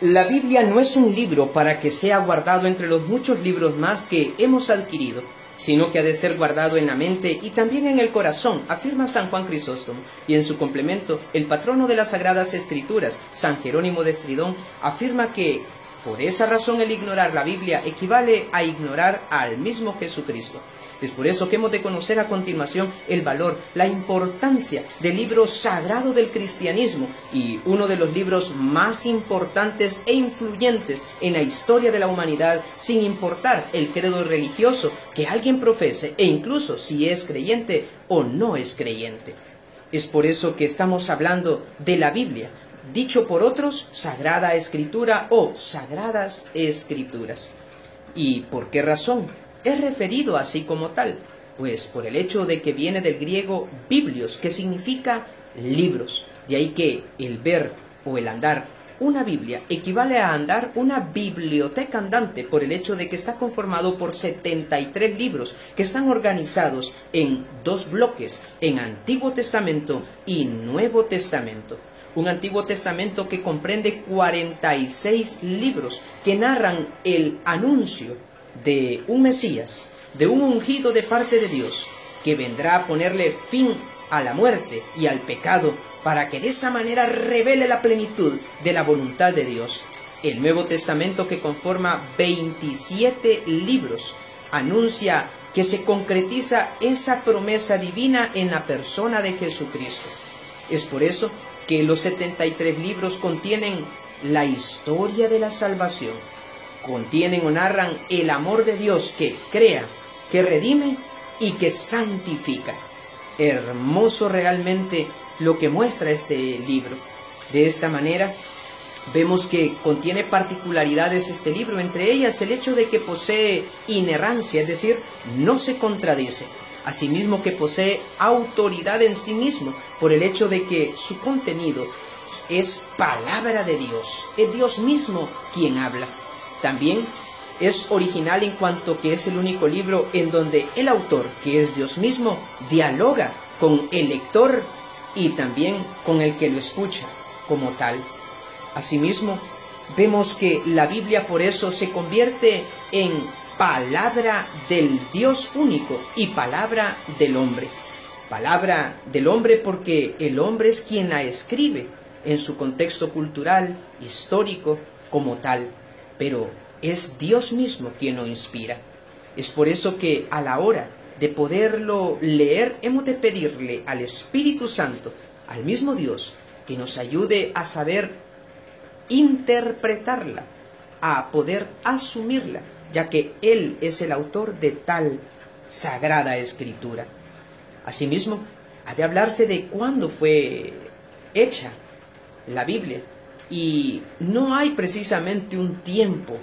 La Biblia no es un libro para que sea guardado entre los muchos libros más que hemos adquirido, sino que ha de ser guardado en la mente y también en el corazón, afirma San Juan Crisóstomo, y en su complemento, el patrono de las Sagradas Escrituras, San Jerónimo de Estridón, afirma que, por esa razón, el ignorar la Biblia equivale a ignorar al mismo Jesucristo. Es por eso que hemos de conocer a continuación el valor, la importancia del libro sagrado del cristianismo y uno de los libros más importantes e influyentes en la historia de la humanidad, sin importar el credo religioso que alguien profese e incluso si es creyente o no es creyente. Es por eso que estamos hablando de la Biblia, dicho por otros, Sagrada Escritura o Sagradas Escrituras. ¿Y por qué razón es referido así como tal? Pues por el hecho de que viene del griego biblios, que significa libros. De ahí que el ver o el andar una Biblia equivale a andar una biblioteca andante, por el hecho de que está conformado por 73 libros que están organizados en dos bloques, en Antiguo Testamento y Nuevo Testamento. Un Antiguo Testamento que comprende 46 libros que narran el anuncio de un Mesías, de un ungido de parte de Dios, que vendrá a ponerle fin a la muerte y al pecado, para que de esa manera revele la plenitud de la voluntad de Dios. El Nuevo Testamento, que conforma 27 libros, anuncia que se concretiza esa promesa divina en la persona de Jesucristo. Es por eso que los 73 libros contienen la historia de la salvación, contienen o narran el amor de Dios que crea, que redime y que santifica. Hermoso realmente lo que muestra este libro. De esta manera vemos que contiene particularidades este libro, entre ellas el hecho de que posee inerrancia, es decir, no se contradice. Asimismo que posee autoridad en sí mismo, por el hecho de que su contenido es palabra de Dios, es Dios mismo quien habla. También es original en cuanto que es el único libro en donde el autor, que es Dios mismo, dialoga con el lector y también con el que lo escucha como tal. Asimismo, vemos que la Biblia por eso se convierte en palabra del Dios único y palabra del hombre. Palabra del hombre porque el hombre es quien la escribe en su contexto cultural, histórico, como tal, pero es Dios mismo quien lo inspira. Es por eso que a la hora de poderlo leer hemos de pedirle al Espíritu Santo, al mismo Dios, que nos ayude a saber interpretarla, a poder asumirla, ya que Él es el autor de tal Sagrada Escritura. Asimismo, ha de hablarse de cuándo fue hecha la Biblia, y no hay precisamente un tiempo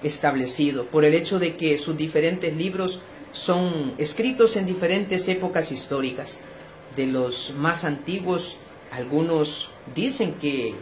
establecido, por el hecho de que sus diferentes libros son escritos en diferentes épocas históricas. De los más antiguos, algunos dicen que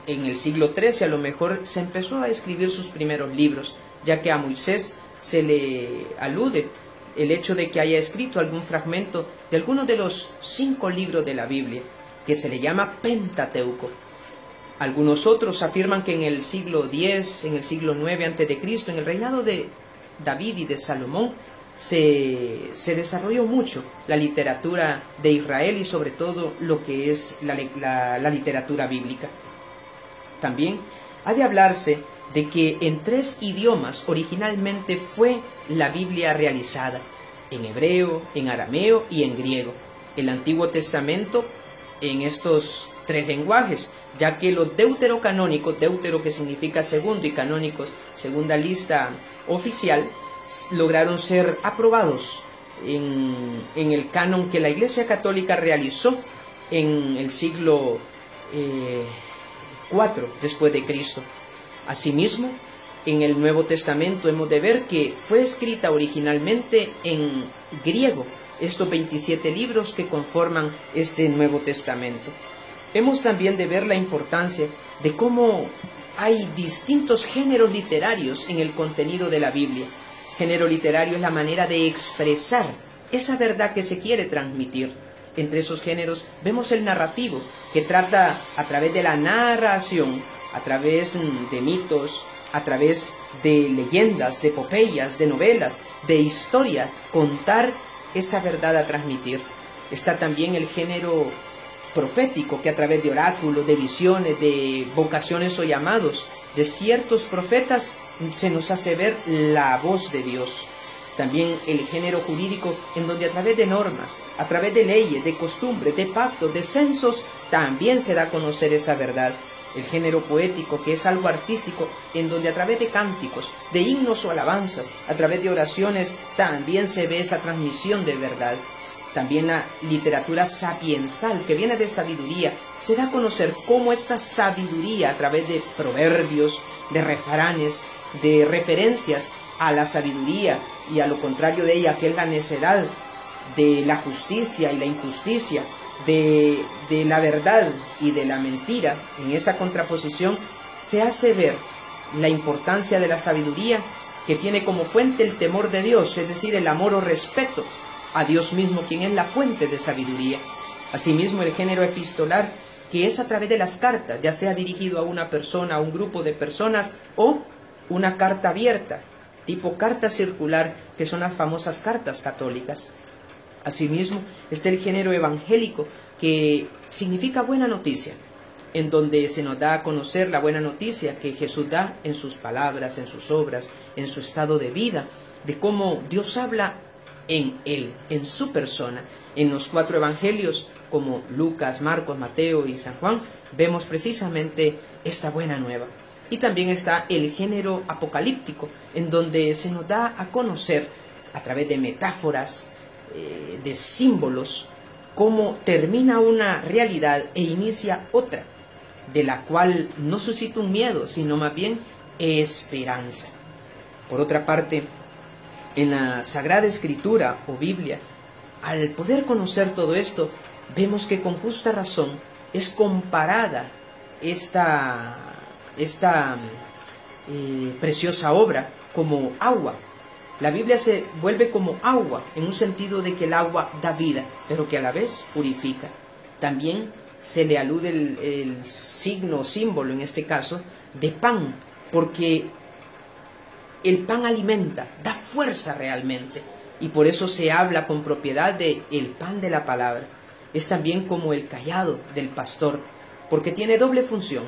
en el siglo XIII a lo mejor se empezó a escribir sus primeros libros, ya que a Moisés se le alude el hecho de que haya escrito algún fragmento de alguno de los 5 libros de la Biblia, que se le llama Pentateuco. Algunos otros afirman que en el siglo X, en el siglo IX a.C., en el reinado de David y de Salomón, se desarrolló mucho la literatura de Israel y sobre todo lo que es la literatura bíblica. También ha de hablarse de que en 3 idiomas originalmente fue la Biblia realizada, en hebreo, en arameo y en griego. El Antiguo Testamento en estos 3 lenguajes, ya que los deuterocanónicos, deutero que significa segundo y canónicos, segunda lista oficial, lograron ser aprobados en el canon que la Iglesia Católica realizó en el siglo IV después de Cristo. Asimismo, en el Nuevo Testamento hemos de ver que fue escrita originalmente en griego, estos 27 libros que conforman este Nuevo Testamento. Hemos también de ver la importancia de cómo hay distintos géneros literarios en el contenido de la Biblia. Género literario es la manera de expresar esa verdad que se quiere transmitir. Entre esos géneros vemos el narrativo, que trata a través de la narración a través de mitos, a través de leyendas, de epopeyas, de novelas, de historia, contar esa verdad a transmitir. Está también el género profético, que a través de oráculos, de visiones, de vocaciones o llamados de ciertos profetas se nos hace ver la voz de Dios. También el género jurídico, en donde a través de normas, a través de leyes, de costumbres, de pactos, de censos, también se da a conocer esa verdad. El género poético, que es algo artístico, en donde a través de cánticos, de himnos o alabanzas, a través de oraciones, también se ve esa transmisión de verdad. También la literatura sapiensal, que viene de sabiduría, se da a conocer cómo esta sabiduría, a través de proverbios, de refranes, de referencias a la sabiduría y a lo contrario de ella, que es la necedad, de la justicia y la injusticia, de la verdad y de la mentira, en esa contraposición se hace ver la importancia de la sabiduría, que tiene como fuente el temor de Dios, es decir, el amor o respeto a Dios mismo, quien es la fuente de sabiduría. Asimismo, el género epistolar, que es a través de las cartas, ya sea dirigido a una persona, a un grupo de personas, o una carta abierta, tipo carta circular, que son las famosas cartas católicas. Asimismo, está el género evangélico, que significa buena noticia, en donde se nos da a conocer la buena noticia que Jesús da en sus palabras, en sus obras, en su estado de vida, de cómo Dios habla en Él, en su persona. En los 4 evangelios, como Lucas, Marcos, Mateo y San Juan, vemos precisamente esta buena nueva. Y también está el género apocalíptico, en donde se nos da a conocer, a través de metáforas, de símbolos, cómo termina una realidad e inicia otra, de la cual no suscita un miedo, sino más bien esperanza. Por otra parte, en la Sagrada Escritura o Biblia, al poder conocer todo esto, vemos que con justa razón es comparada esta preciosa obra como agua. La Biblia se vuelve como agua, en un sentido de que el agua da vida, pero que a la vez purifica. También se le alude el signo o símbolo, en este caso, de pan, porque el pan alimenta, da fuerza realmente, y por eso se habla con propiedad de el pan de la palabra. Es también como el cayado del pastor, porque tiene doble función.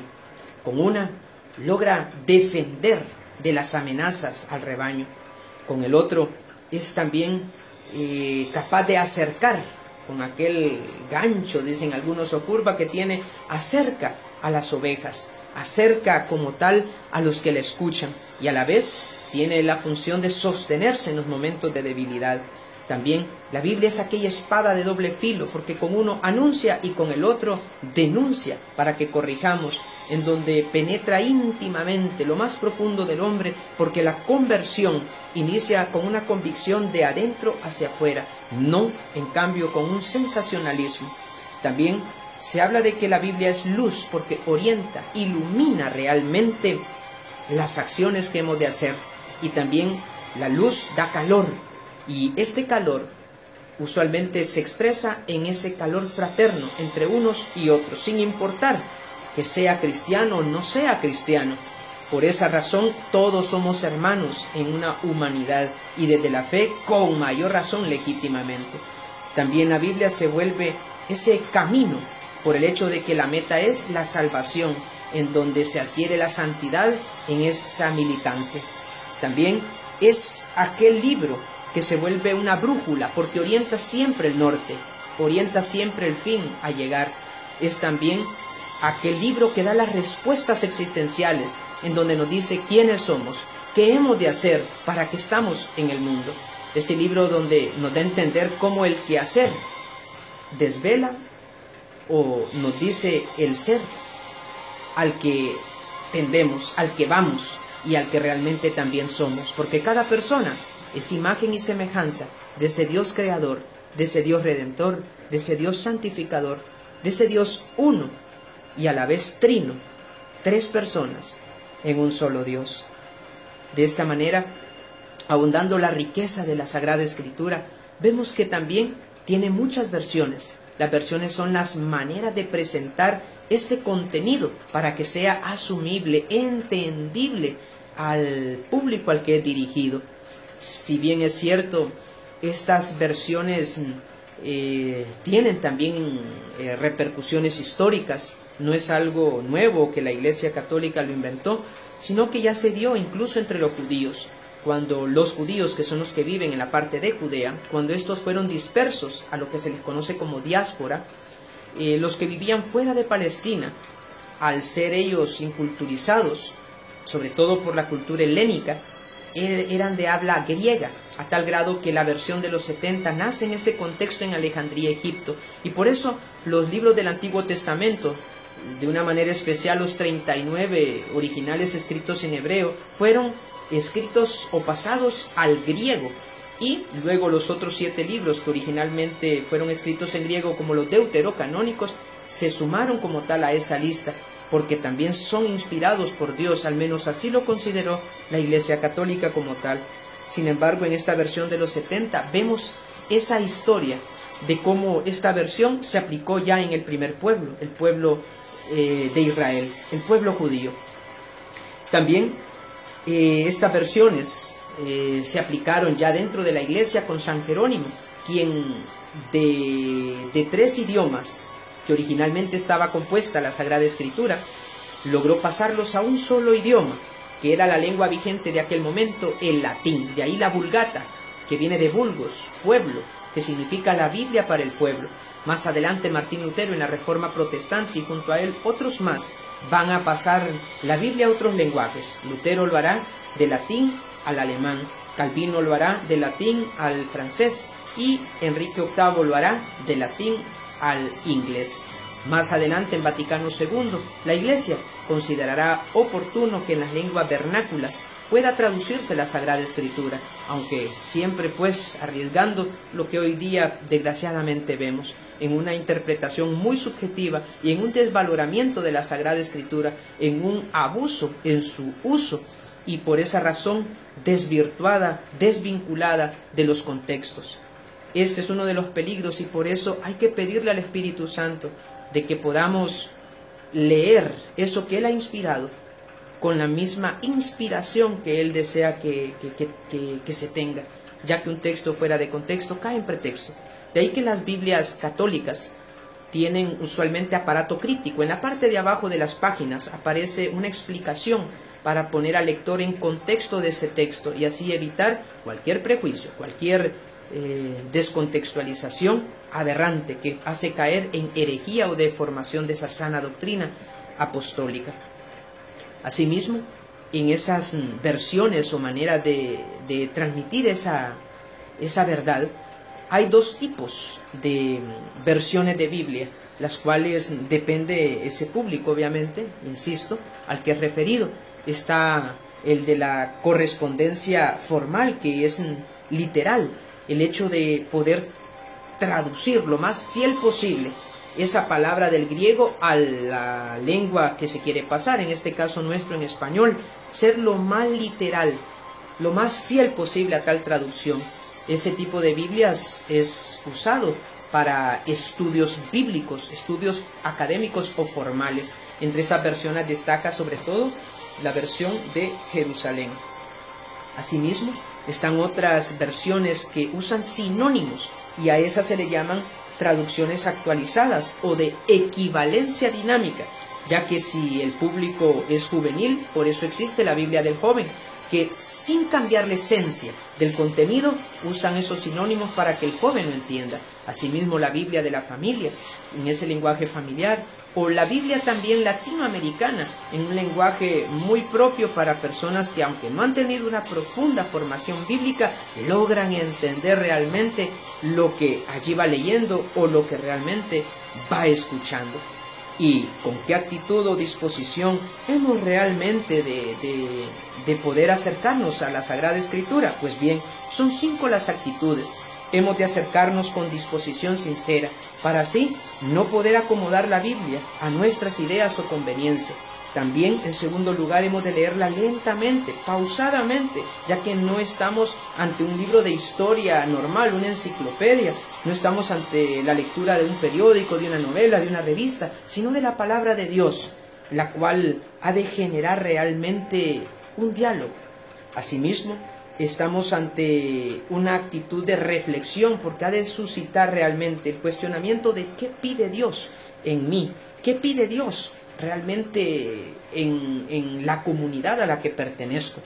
Con una, logra defender de las amenazas al rebaño. Con el otro, es también capaz de acercar, con aquel gancho, dicen algunos, o curva que tiene, acerca a las ovejas, acerca como tal a los que le escuchan, y a la vez tiene la función de sostenerse en los momentos de debilidad. También la Biblia es aquella espada de doble filo, porque con uno anuncia y con el otro denuncia para que corrijamos, en donde penetra íntimamente lo más profundo del hombre, porque la conversión inicia con una convicción de adentro hacia afuera, no en cambio con un sensacionalismo. También se habla de que la Biblia es luz, porque orienta, ilumina realmente las acciones que hemos de hacer. Y también la luz da calor, y este calor usualmente se expresa en ese calor fraterno entre unos y otros, sin importar que sea cristiano o no sea cristiano. Por esa razón todos somos hermanos en una humanidad, y desde la fe con mayor razón legítimamente. También la Biblia se vuelve ese camino, por el hecho de que la meta es la salvación, en donde se adquiere la santidad en esa militancia. También es aquel libro que se vuelve una brújula, porque orienta siempre el norte, orienta siempre el fin a llegar. Es también aquel libro que da las respuestas existenciales, en donde nos dice quiénes somos, qué hemos de hacer, para qué estamos en el mundo. Este libro donde nos da a entender cómo el quehacer desvela o nos dice el ser al que tendemos, al que vamos y al que realmente también somos, porque cada persona es imagen y semejanza de ese Dios creador, de ese Dios redentor, de ese Dios santificador, de ese Dios uno y a la vez trino, 3 personas en un solo Dios. De esta manera, abundando la riqueza de la Sagrada Escritura, vemos que también tiene muchas versiones. Las versiones son las maneras de presentar este contenido para que sea asumible, entendible al público al que es dirigido. Si bien es cierto, estas versiones tienen también repercusiones históricas, no es algo nuevo que la Iglesia Católica lo inventó, sino que ya se dio incluso entre los judíos. Cuando los judíos, que son los que viven en la parte de Judea, cuando estos fueron dispersos a lo que se les conoce como diáspora, los que vivían fuera de Palestina, al ser ellos inculturizados, sobre todo por la cultura helénica, eran de habla griega, a tal grado que la versión de los 70 nace en ese contexto en Alejandría, Egipto, y por eso los libros del Antiguo Testamento, de una manera especial los 39 originales escritos en hebreo, fueron escritos o pasados al griego, y luego los otros 7 libros que originalmente fueron escritos en griego, como los deuterocanónicos, se sumaron como tal a esa lista, porque también son inspirados por Dios, al menos así lo consideró la Iglesia Católica como tal. Sin embargo, en esta versión de los 70 vemos esa historia de cómo esta versión se aplicó ya en el primer pueblo, el pueblo de Israel, el pueblo judío. También estas versiones se aplicaron ya dentro de la Iglesia con San Jerónimo, quien de 3 idiomas que originalmente estaba compuesta la Sagrada Escritura, logró pasarlos a un solo idioma, que era la lengua vigente de aquel momento, el latín. De ahí la Vulgata, que viene de vulgos, pueblo, que significa la Biblia para el pueblo. Más adelante Martín Lutero en la Reforma Protestante, y junto a él otros más, van a pasar la Biblia a otros lenguajes. Lutero lo hará de latín al alemán, Calvino lo hará de latín al francés, y Enrique VIII lo hará de latín al inglés. Más adelante, en Vaticano II, la Iglesia considerará oportuno que en las lenguas vernáculas pueda traducirse la Sagrada Escritura, aunque siempre pues arriesgando lo que hoy día desgraciadamente vemos, en una interpretación muy subjetiva y en un desvaloramiento de la Sagrada Escritura, en un abuso en su uso, y por esa razón desvirtuada, desvinculada de los contextos. Este es uno de los peligros, y por eso hay que pedirle al Espíritu Santo de que podamos leer eso que Él ha inspirado con la misma inspiración que Él desea que se tenga, ya que un texto fuera de contexto cae en pretexto. De ahí que las Biblias católicas tienen usualmente aparato crítico. En la parte de abajo de las páginas aparece una explicación para poner al lector en contexto de ese texto y así evitar cualquier prejuicio, cualquier descontextualización aberrante que hace caer en herejía o deformación de esa sana doctrina apostólica. Asimismo, en esas versiones o maneras de transmitir esa verdad, hay 2 tipos de versiones de Biblia, las cuales depende ese público, obviamente, insisto, al que es referido. Está el de la correspondencia formal, que es literal, el hecho de poder traducir lo más fiel posible esa palabra del griego a la lengua que se quiere pasar, en este caso nuestro en español, ser lo más literal, lo más fiel posible a tal traducción. Ese tipo de Biblias es usado para estudios bíblicos, estudios académicos o formales. Entre esas versiones destaca sobre todo la versión de Jerusalén. Asimismo, están otras versiones que usan sinónimos, y a esas se le llaman traducciones actualizadas o de equivalencia dinámica, ya que si el público es juvenil, por eso existe la Biblia del joven, que sin cambiar la esencia del contenido usan esos sinónimos para que el joven lo entienda. Asimismo, la Biblia de la familia, en ese lenguaje familiar, o la Biblia también latinoamericana, en un lenguaje muy propio para personas que, aunque no han tenido una profunda formación bíblica, logran entender realmente lo que allí va leyendo o lo que realmente va escuchando. Y con qué actitud o disposición hemos realmente de poder acercarnos a la Sagrada Escritura. Pues bien, son 5 las actitudes. Hemos de acercarnos con disposición sincera, para así no poder acomodar la Biblia a nuestras ideas o conveniencia. También, en segundo lugar, hemos de leerla lentamente, pausadamente, ya que no estamos ante un libro de historia normal, una enciclopedia, no estamos ante la lectura de un periódico, de una novela, de una revista, sino de la palabra de Dios, la cual ha de generar realmente un diálogo. Asimismo, estamos ante una actitud de reflexión, porque ha de suscitar realmente el cuestionamiento de qué pide Dios en mí, qué pide Dios realmente en la comunidad a la que pertenezco.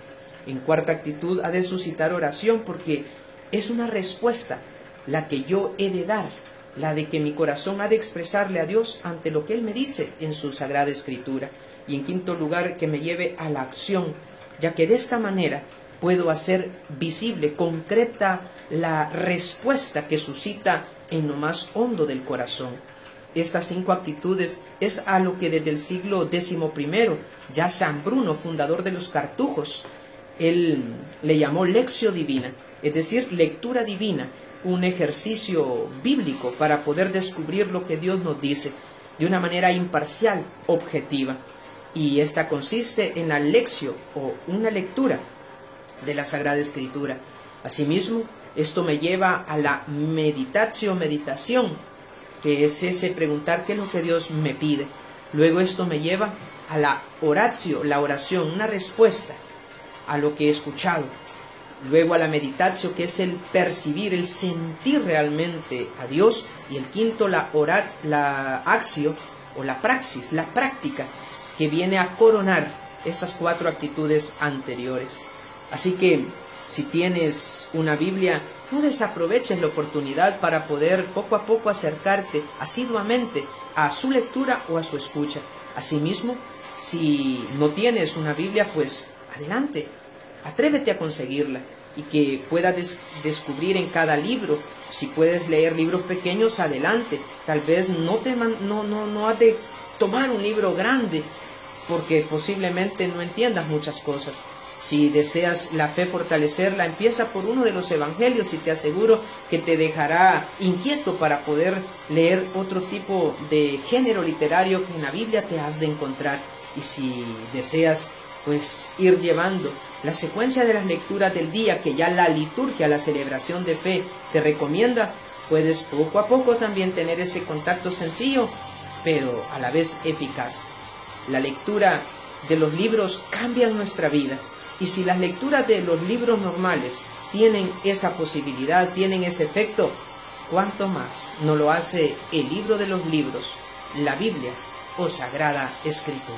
En cuarta actitud, ha de suscitar oración, porque es una respuesta la que yo he de dar, la de que mi corazón ha de expresarle a Dios ante lo que Él me dice en su Sagrada Escritura. Y en quinto lugar, que me lleve a la acción, ya que de esta manera puedo hacer visible, concreta, la respuesta que suscita en lo más hondo del corazón. Estas 5 actitudes es a lo que desde el siglo XI, ya San Bruno, fundador de los cartujos, él le llamó lectio divina, es decir, lectura divina, un ejercicio bíblico para poder descubrir lo que Dios nos dice de una manera imparcial, objetiva. Y esta consiste en la lectio, o una lectura de la Sagrada Escritura. Asimismo, esto me lleva a la meditación, que es ese preguntar qué es lo que Dios me pide. Luego esto me lleva a la oratio, la oración, una respuesta a lo que he escuchado. Luego a la meditatio, que es el percibir, el sentir realmente a Dios. Y el quinto, la actio, o la praxis, la práctica, que viene a coronar estas 4 actitudes anteriores. Así que, si tienes una Biblia, no desaproveches la oportunidad para poder poco a poco acercarte asiduamente a su lectura o a su escucha. Asimismo, si no tienes una Biblia, pues adelante, atrévete a conseguirla y que puedas descubrir en cada libro. Si puedes leer libros pequeños, adelante. Tal vez no has de tomar un libro grande, porque posiblemente no entiendas muchas cosas. Si deseas la fe fortalecerla, empieza por uno de los evangelios y te aseguro que te dejará inquieto para poder leer otro tipo de género literario que en la Biblia te has de encontrar. Y si deseas pues ir llevando la secuencia de las lecturas del día que ya la liturgia, la celebración de fe te recomienda, puedes poco a poco también tener ese contacto sencillo, pero a la vez eficaz. La lectura de los libros cambia nuestra vida. Y si las lecturas de los libros normales tienen esa posibilidad, tienen ese efecto, ¿cuánto más no lo hace el libro de los libros, la Biblia o Sagrada Escritura?